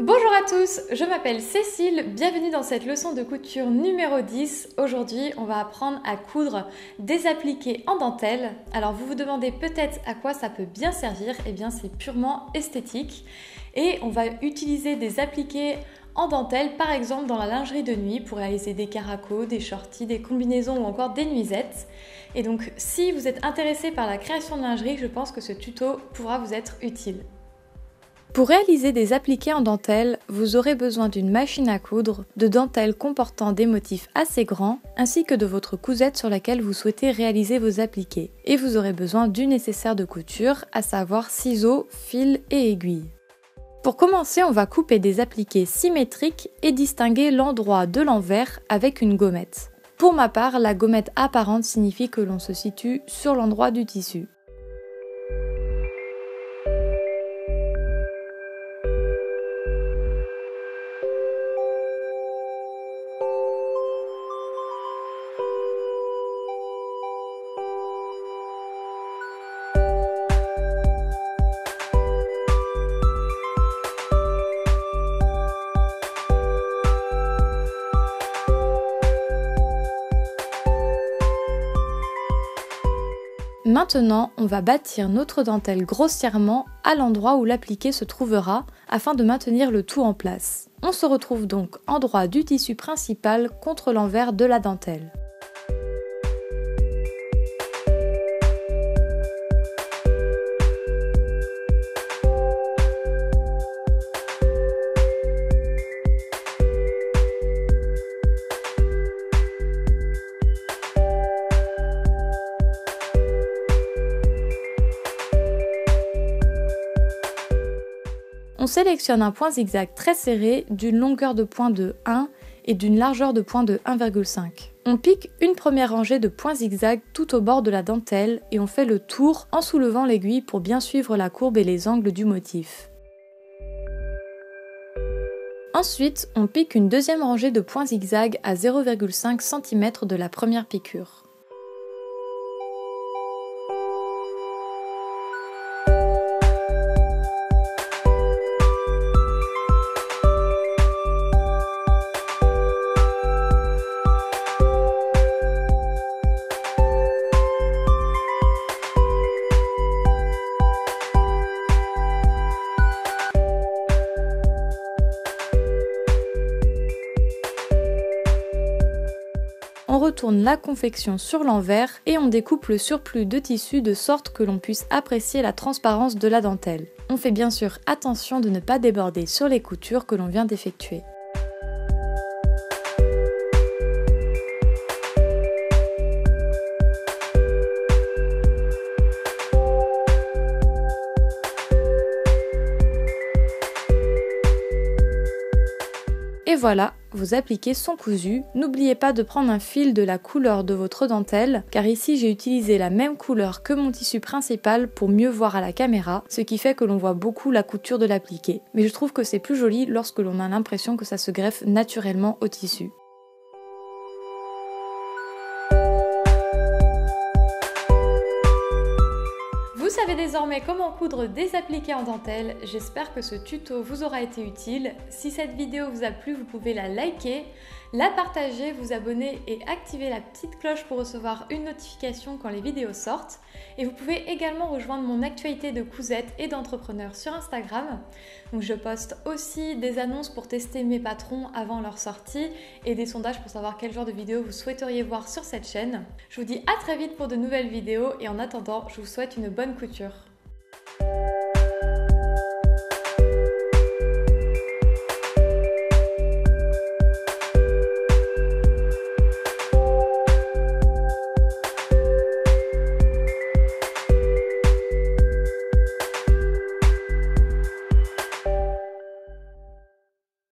Bonjour à tous, je m'appelle Cécile, bienvenue dans cette leçon de couture numéro 10. Aujourd'hui, on va apprendre à coudre des appliqués en dentelle. Alors vous vous demandez peut-être à quoi ça peut bien servir, eh bien c'est purement esthétique. Et on va utiliser des appliqués en dentelle, par exemple dans la lingerie de nuit pour réaliser des caracos, des shorties, des combinaisons ou encore des nuisettes. Et donc si vous êtes intéressé par la création de lingerie, je pense que ce tuto pourra vous être utile. Pour réaliser des appliqués en dentelle, vous aurez besoin d'une machine à coudre, de dentelles comportant des motifs assez grands, ainsi que de votre cousette sur laquelle vous souhaitez réaliser vos appliqués. Et vous aurez besoin du nécessaire de couture, à savoir ciseaux, fils et aiguilles. Pour commencer, on va couper des appliqués symétriques et distinguer l'endroit de l'envers avec une gommette. Pour ma part, la gommette apparente signifie que l'on se situe sur l'endroit du tissu. Maintenant, on va bâtir notre dentelle grossièrement à l'endroit où l'appliqué se trouvera afin de maintenir le tout en place. On se retrouve donc en droit du tissu principal contre l'envers de la dentelle. On sélectionne un point zigzag très serré d'une longueur de point de 1 et d'une largeur de point de 1,5. On pique une première rangée de points zigzag tout au bord de la dentelle et on fait le tour en soulevant l'aiguille pour bien suivre la courbe et les angles du motif. Ensuite, on pique une deuxième rangée de points zigzag à 0,5 cm de la première piqûre. On retourne la confection sur l'envers et on découpe le surplus de tissu de sorte que l'on puisse apprécier la transparence de la dentelle. On fait bien sûr attention de ne pas déborder sur les coutures que l'on vient d'effectuer. Et voilà, vos appliqués sont cousus. N'oubliez pas de prendre un fil de la couleur de votre dentelle, car ici j'ai utilisé la même couleur que mon tissu principal pour mieux voir à la caméra, ce qui fait que l'on voit beaucoup la couture de l'appliqué. Mais je trouve que c'est plus joli lorsque l'on a l'impression que ça se greffe naturellement au tissu. Vous savez désormais comment coudre des appliqués en dentelle, j'espère que ce tuto vous aura été utile. Si cette vidéo vous a plu, vous pouvez la liker, la partager, vous abonner et activer la petite cloche pour recevoir une notification quand les vidéos sortent. Et vous pouvez également rejoindre mon actualité de cousette et d'entrepreneur sur Instagram. Donc je poste aussi des annonces pour tester mes patrons avant leur sortie et des sondages pour savoir quel genre de vidéo vous souhaiteriez voir sur cette chaîne. Je vous dis à très vite pour de nouvelles vidéos et en attendant, je vous souhaite une bonne couture.